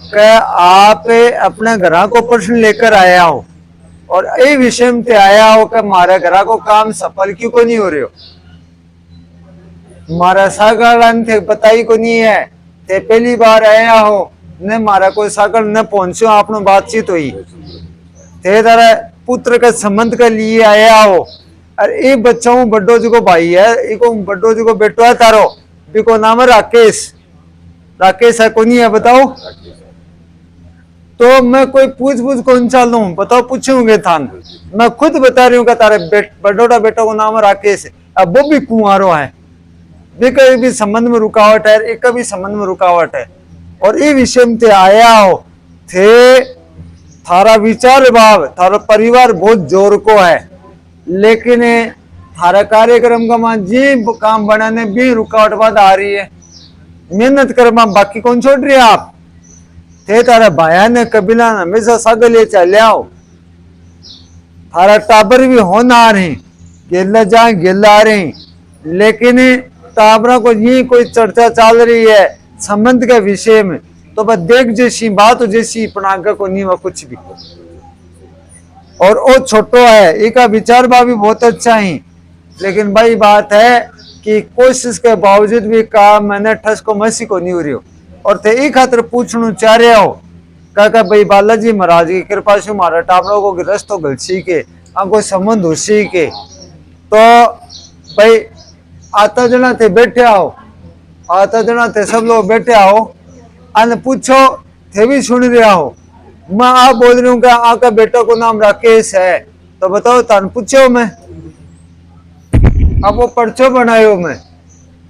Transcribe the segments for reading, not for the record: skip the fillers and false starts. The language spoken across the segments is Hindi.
कि आप अपने घर को प्रश्न लेकर आया हो और ये विषय में आया हो कि हमारे घर को काम सफल क्यों को नहीं हो रहे हो। मारा सागल थे बताई को नहीं है ते पहली बार आया हो ने मारा कोई सागल न पहुंचो आपनो बातचीत हुई थे तारा पुत्र के संबंध के लिए आया हो। और ये बच्चों बड्डो जी को भाई है इको बड्डो जी को बेटो है तारो बिको नाम है राकेश। राकेश है को नहीं है बताओ। तो मैं कोई पूछ पूछ कौन चालू हूँ बताओ पूछूंगे थान। मैं खुद बता रही हूँ कि तारे बडोड़ा बेटा को नाम है राकेश। अब वो भी कुंवारो है भी भी संबंध में रुकावट है एक भी संबंध में रुकावट है। और ये विषय में आया हो थे थारा विचार भाव थारा परिवार बहुत जोर को है लेकिन थारा कार्यक्रम का मान जी काम बनाने भी रुकावट बाद आ रही है। मेहनत कर बाकी कौन छोड़ रही है आप थे तारा भाया ने कबीला हमेशा सागल ये चल आओ थारा टाबर भी होना आ रहे गेला जा गेला आ रहे लेकिन टाबरा को ये कोई चर्चा चल रही है संबंध के विषय में तो बस देख जैसी बात हो जैसी अपना को नहीं हुआ कुछ भी। और वो छोटो है इसका विचार भी बहुत अच्छा ही लेकिन भाई बात है कि कोशिश के बावजूद भी काम मैंने ठस को मसी को नहीं हो रही हो। और थे एक खातर पूछना चाह रहे हो का भाई बालाजी महाराज की कृपा से हमारा टाबरों को गिरस्त हो गलसी के कोई संबंध उसी के तो भाई आता जना थे बैठे आओ आता जना थे सब लोग बैठे आओ अन पूछो थे भी सुन रहे हो। मैं आप बोल रही हूँ कि आपका बेटा को नाम राकेश है तो बताओ तान पूछो मैं अब वो पर्चो बनायो मैं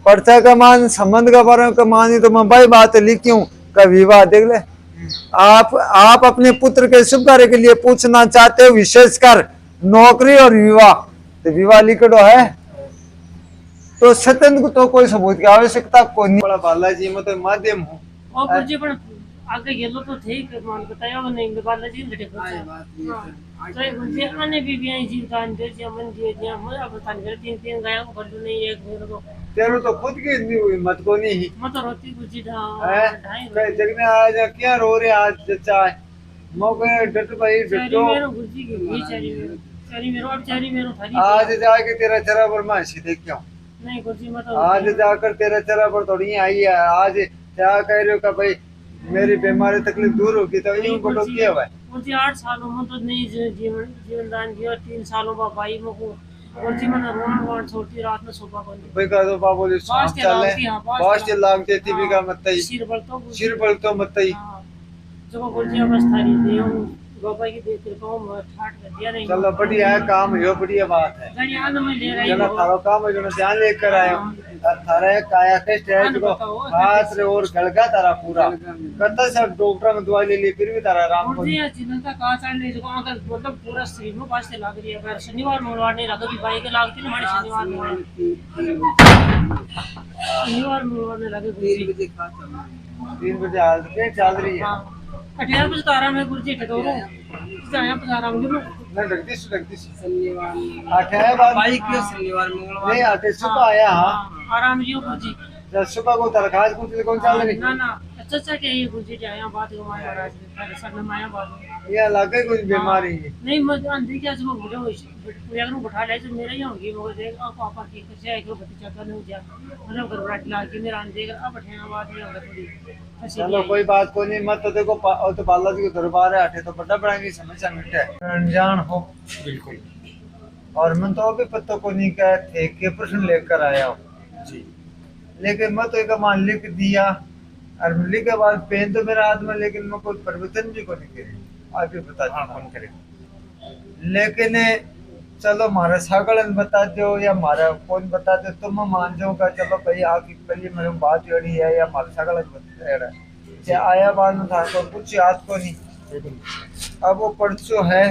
पर्चा का मान संबंध का बारे में मानी तो मैं भाई बात लिखी हूँ का विवाह देख ले। आप अपने पुत्र के शुभ कार्य के लिए पूछना चाहते हो विशेषकर नौकरी और विवाह तो विवाह लिखो है तो स्वतंत्र को तो कोई सबूत की आवश्यकता को नहीं। बड़ा बालाजी में तो माध्यम हूँ आगे गेलो तो थे मान बताया नहीं बालाजी लटे तो मुझे आने भी जी कान दे मन दिए दिया मैं अब तान कर तीन तीन गाया को बल्लू नहीं एक मेरे को तेरे तो खुद की इतनी हुई मत को नहीं मत रोती गुजी ढाई जगने आज क्या रो रहे आज चचा मौके डट भाई डटो मेरो गुजी की चारी मेरो अब चारी मेरो थारी आज जाके तेरा चरा पर मैं सीधे क्यों नहीं गुजी मत आज जाकर तेरा चरा पर थोड़ी आई है आज क्या कह रहे हो का भाई मेरी बीमारी तकलीफ दूर होगी तो यूं बटो किया हुआ है मुझे 8 सालों में तो नहीं जीवन दान दिया 3 सालों का भाई मुझको और जी मैंने रोन छोटी रात में सोफा बन भाई का दो बाबू ले चले पांच लाख देती भी का मत ही सिर बल तो मत ही जो बोलती अवस्था नहीं हूं बाबा की देख रहा हूं ठाट कर दिया नहीं चलो बढ़िया है काम यो बढ़िया बात है गणियाल में ले रही चलो थारो काम है जो ध्यान लेकर आए थारे काया के स्टेज को हाथ रे और गलगा तारा पूरा कत्ता सब डॉक्टर में दवाई ले ली फिर भी तारा आराम को मुझे चिंता का चढ़ ले जो अगर मतलब पूरा शरीर में पास से लग रही है अगर शनिवार मंगलवार नहीं लगा कि भाई के लागती ना हमारे शनिवार मंगलवार ने लगे 3 बजे हाल के चल रही है 18 बजे तारा में गुरुजी ठटोरो जाया पधारा मुझे ना लगती शनिवार आठ है भाई के शनिवार मंगलवार नहीं आते सुबह आया हां आराम जी गुरुजी जब सुबह को दरखास्त कौन चल रही ना ना अच्छा के ये गुरुजी आया बात को माया महाराज सर ने माया बात ये लगे कुछ बीमारी नहीं मैं अंधी क्या सुबह बुढ़े हो पूजा को बैठा ले तो मेरा ही होगी मगर देख पापा की कैसे है कि बच्चा का नहीं जा मतलब घबराहट लागी मेरा अंधे अब बैठे बात नहीं होगा थोड़ी चलो कोई बात को नहीं मत तो देखो तो बालाजी के दरबार है आठे तो बड़ा बड़ा की समस्या मिटे अनजान हो बिल्कुल और मैं तो अभी पत्तों को नहीं कह थे के प्रश्न लेकर आया हूँ जी लेकिन मैं तो एक मान लिख दिया और लिख के बाद पेन तो मेरा हाथ में लेकिन मैं कोई परिवर्तन भी को नहीं करे आप भी बता हाँ कौन करे लेकिन चलो हमारे सागलन बता दो या हमारा कौन बता दो तो मैं मान जाऊंगा चलो भाई आपकी पहले मेरे बात जोड़ी है या हमारे सागलन बता रहा आया बाद में था तो कुछ याद को नहीं अब वो परसों है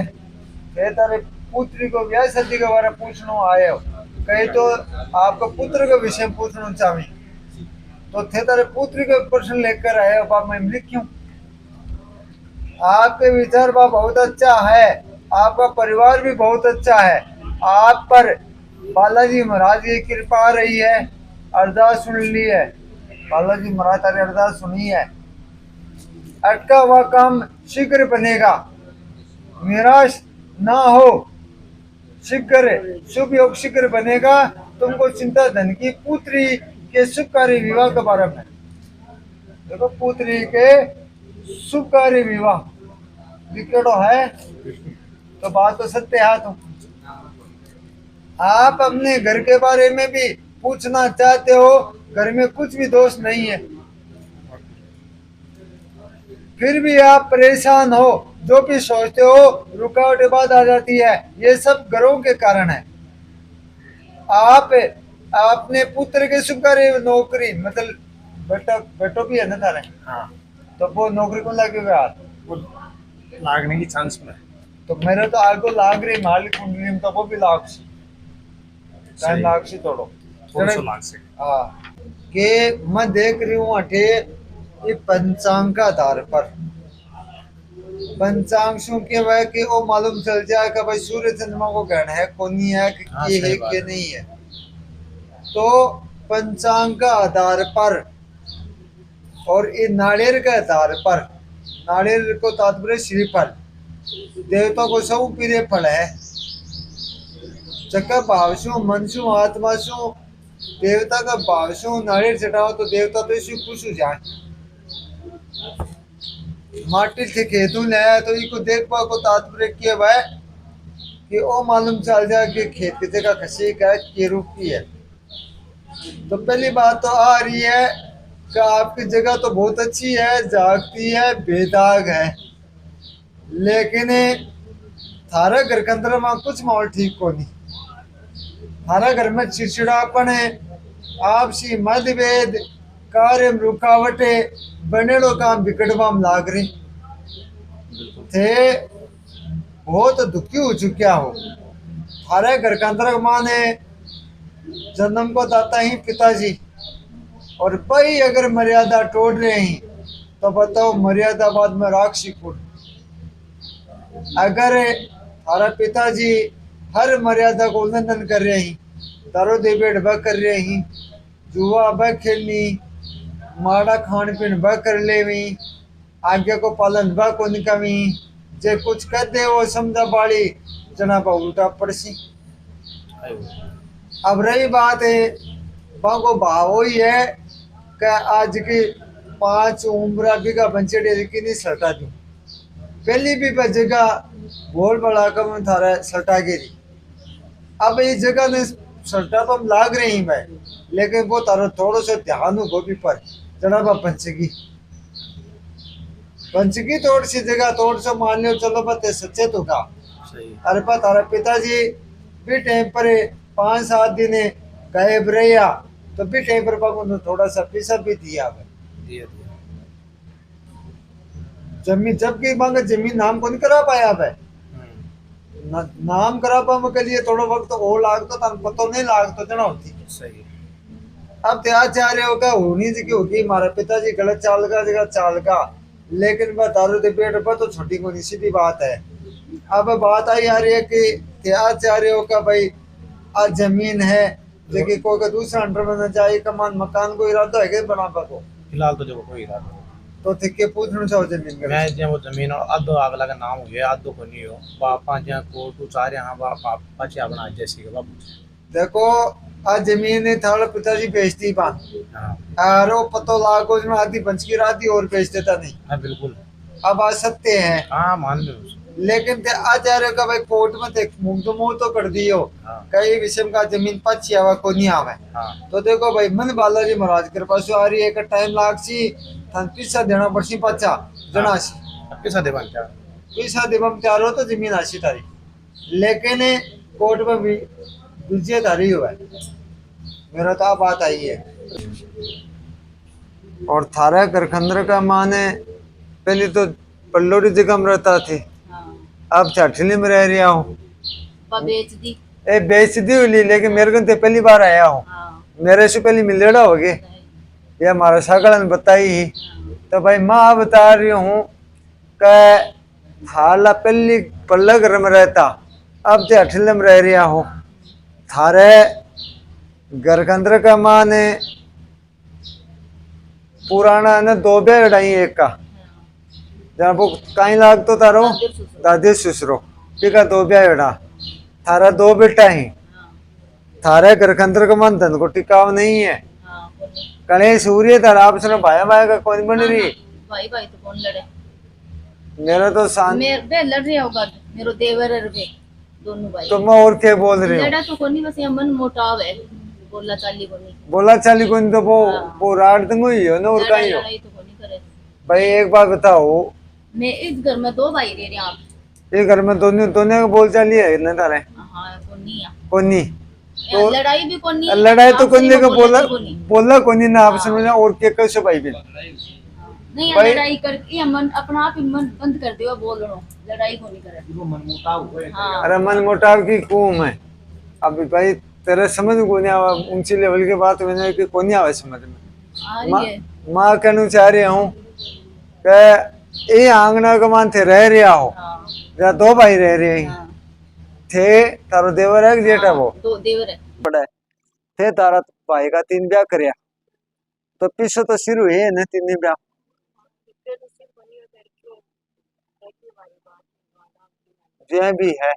तारे पुत्री को ब्याह शादी के बारे में पूछना आए हो कहीं तो आपका पुत्र के विषय में पूछना चाहे तो थे तारे पुत्री के प्रश्न लेकर आए हो मैं लिखूं आपके विचार बहुत अच्छा है आपका परिवार भी बहुत अच्छा है आप पर बालाजी महाराज की कृपा आ रही है अरदास सुन ली है बालाजी महाराज तारी अरदास सुनी है अटका हुआ काम शीघ्र बनेगा, निराश ना हो, शीघ्र शुभ योग शीघ्र बनेगा। तुमको चिंता धन की, पुत्री के शुभ कार्य विवाह के बारे में। देखो पुत्री के शुभ कार्य विवाह विकेटो है, तो बात तो सत्य है। तो आप अपने घर के बारे में भी पूछना चाहते हो, घर में कुछ भी दोष नहीं है, फिर भी आप परेशान हो, जो भी सोचते हो रुकावटें बाद आ जाती है, ये सब घरों के कारण है। आप अपने पुत्र के शुभ कार्य नौकरी, मतलब बेटा बेटो भी है ना तारे, हाँ, तो वो नौकरी को लगेगा यार, वो लागने की चांस में है। तो मेरे तो आगो लाग रही मालिक कुंडली में, तो वो भी लाग सी सही। लाग सी तोड़ो थोड़ा सा लाग से हाँ। के मैं देख रही हूँ अठे ये पंचांग का आधार पर, पंचांग शू के वह कि वो मालूम चल जाए कि भाई सूर्य चंद्रमा को ग्रहण है कोनी है कि हाँ, ये सही है बात कि है। नहीं है। तो पंचांग का आधार पर और ये नारियल के आधार पर, नारियल को तात्पर्य श्रीफल, देवता को सब प्रिय फल है, चक्का भावशु मनसु आत्मा शु देवता का भावशु नारियल चढ़ाओ तो देवता तो इसी खुश हो जाए। माटी से खेतू लाया तो इको देखभा को तात्पर्य किया वह कि ओ मालूम चल जाए कि खेत की जगह खसी का के रूप की है। तो पहली बात तो आ रही है कि आपकी जगह तो बहुत अच्छी है, जागती है, बेदाग है, लेकिन थारा घर के अंदर में कुछ माहौल ठीक को नहीं, थारा घर में चिड़चिड़ापन है, आपसी मतभेद, कार्य में रुकावटे, बनेड़ो काम बिगड़वा में लाग रही थे, बहुत दुखी हो चुका हो। थारे घर के अंदर माने जन्म को दाता ही पिताजी, और भाई अगर मर्यादा तोड़ रहे हैं तो बताओ मर्यादा बाद में राक्षसी कुल। अगर थारा पिताजी हर मर्यादा को उल्लंघन कर रहे हैं, दारू देबेड़ ब कर रहे हैं, जुआ ब खेलनी, माड़ा खान पीन ब कर लेवी, आज्ञा को पालन ब को निकमी, जे कुछ कर दे वो समझा बाड़ी जना पर उल्टा पड़सी। अब रही बात है बागो भाव ही है कि आज की 5 उम्र बिगा बंचेड़े की नहीं सटा दूं, पहली भी जगह बोल बड़ा कम थारा सटा गिरी। अब इस जगह ने सटा तो हम लाग रहे हैं भाई, लेकिन वो तारा थोड़ा सा ध्यान हो गोभी पर जनाबा पंचगी पंचगी थोड़ी सी जगह थोड़ा सा मान लो चलो बते सच्चे तो का। अरे पा तारा पिताजी भी टाइम पर 5-7 दिन गायब रहा, तो भी टाइम पर पाको थोड़ा सा पैसा भी दिया है, जमीन जबकि मांगे जमीन नाम को नहीं करा पाया है, नाम करा पा के लिए थोड़ा वक्त हो लाग तो तन पतो नहीं लाग तो जना होती सही। अब त्याग चाह रहे हो क्या होनी जी की होगी, हमारा पिताजी गलत चाल का जगह चाल का, लेकिन वह दारू के पेट पर तो छोटी को सीधी बात है। अब बात आई आ रही है कि त्याग चाह रहे हो क्या भाई आज जमीन है लेकिन कोई का दूसरा अंडर में जाए कमान मकान को इरादा है कि बना पाको, फिलहाल तो जो कोई इरादा तो ठेके पूछना चाहो जमीन का मैं जे वो जमीन और अद्धो अगला का नाम हो गया अद्धो को नहीं हो बापा जे को तू चाह रहे हां बाप पाछे अपना जैसी के बाबू। देखो आज जमीन थारा पिताजी बेचती पान, हां और वो पतो लागो में आधी बंचकी राती और बेच देता नहीं। हां बिल्कुल। अब आज सत्य है, हां मान लो, लेकिन ते आचार्य का भाई कोर्ट में देख मुंह तो कर दियो कई विषय का जमीन पची आवा को नहीं आवे। तो देखो भाई मन बालाजी महाराज कृपा से आ रही है, टाइम लाग सी थान पैसा देना पड़सी पचा जना सी पैसा देवा क्या पैसा देवा में तैयार हो तो जमीन आसी तारी, लेकिन कोर्ट में भी विजय धारी हुआ है, मेरा तो बात आई है। और थारा करखंदर का माने पहले तो पल्लोरी जगह में रहता थी, अब चाठली में रह रहा हूँ, बेच दी बेच दी हुई, लेकिन मेरे को तो पहली बार आया हूँ, मेरे से पहले मिलेड़ा हो गए ये हमारा सागड़ा ने बताई ही। तो भाई माँ बता रही हूँ कि थाला पहली पल्ला घर में रहता, अब तो अठले में रह रहा हूँ। थारे घर के अंदर का माँ ने पुराना ने 2 बेड आई, एक का जहाँ वो कहीं लाग तो तारो दादी ससुरो टीका दो ब्याह बेटा थारा दो बेटा ही थारे घर के अंदर का मन धन को टिकाव नहीं है कणे सूर्य तारा आपस में भाया भाया का कौन बन रही भाई भाई तो कौन लड़े मेरा तो शांत मेरे लड़ रहे होगा मेरो देवर है रे दोनों भाई तो मैं और क्या बोल रही हूँ लड़ा तो कोनी बस ये मन मोटाव है बोला चाली कोनी बोला चाली को तो वो रात दंगो ही हो ना और कहीं हो लड़ाई तो कोनी करे भाई एक बात बताओ मैं इस घर में दो भाई रह रहे हैं आप ये घर में दोनों दोनों का बोल चाली है ना तारे हाँ कोनी है कोनी तो लड़ाई भी कोनी है, लड़ाई तो आपस कोनी में का बोले बोला भी कोनी। बोला कोनी ना आपस में और क्या कैसे भाई भी नहीं भाई- लड़ाई करके ये मन अपना आप ही मन बंद कर दे बोल रहा हूँ लड़ाई को नहीं करे हाँ अरे मन मुटाव की कूम है अभी भाई तेरे समझ को नहीं आवा ऊंची लेवल की बात मैंने कि को नहीं आवा समझ में आ रही है माँ कहना चाह रही हूँ कि ये आंगना के मान थे रह रहा हो हाँ जहाँ दो भाई रह रहे हैं हाँ थे तारो देवर है कि जेठा वो दो देवर है बड़ा है थे तारा भाई का 3 ब्याह करया तो पीछे तो शुरू है ना 3 ब्याह जो भी है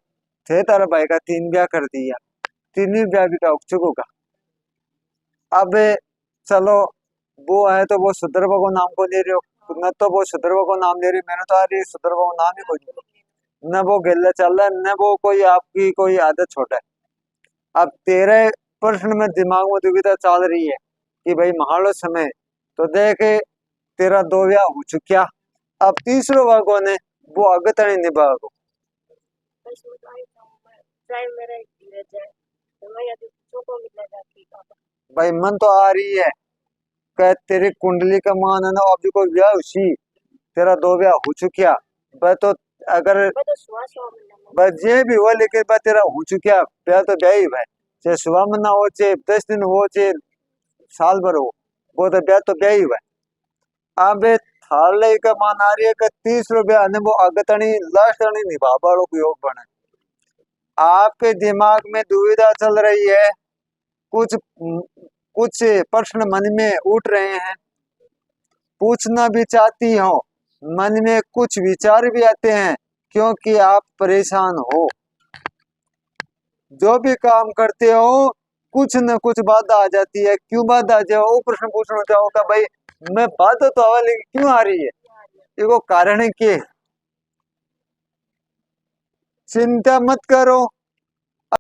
थे तारा भाई का 3 ब्याह कर दिया 3 ब्याह भी का उच्चको का अब चलो वो है तो वो सुधरवा को नाम को ले रहे हो न तो वो सुधरवा को नाम ले रही मैंने तो आ रही सुधरवा को नाम ही कोई नहीं न वो गिल्ला चल रहा है न वो कोई आपकी कोई आदत छोटा है अब तेरे प्रश्न में दिमाग में दुविधा चल रही है कि भाई महालो समय तो देखे तेरा 2 ब्याह हो चुका अब तीसरो वागो ने वो अगतनी निभागो भाई मन तो आ रही है कह तेरी कुंडली का मान है ना अभी कोई ब्याह उसी तेरा 2 ब्याह हो चुका भाई तो अगर बस ये भी हुआ लेकिन भाई तेरा हो चुका ब्याह तो ब्याह ही भाई चाहे सुबह महीना हो चाहे 10 दिन हो चाहे साल भर हो वो तो ब्याह ही भाई अब थाले का मान आ रही है कि 30 ब्याह ने वो अगतनी लास्ट निभा वालों को योग बने आपके दिमाग में दुविधा चल रही है कुछ कुछ प्रश्न मन में उठ रहे हैं पूछना भी चाहती हो मन में कुछ विचार भी आते हैं क्योंकि आप परेशान हो जो भी काम करते हो कुछ न कुछ बाधा आ जाती है क्यों बाधा आ जाए वो प्रश्न पूछना चाहोगा भाई मैं बाधा तो आवा लेकिन क्यों आ रही है ये कारण है कि चिंता मत करो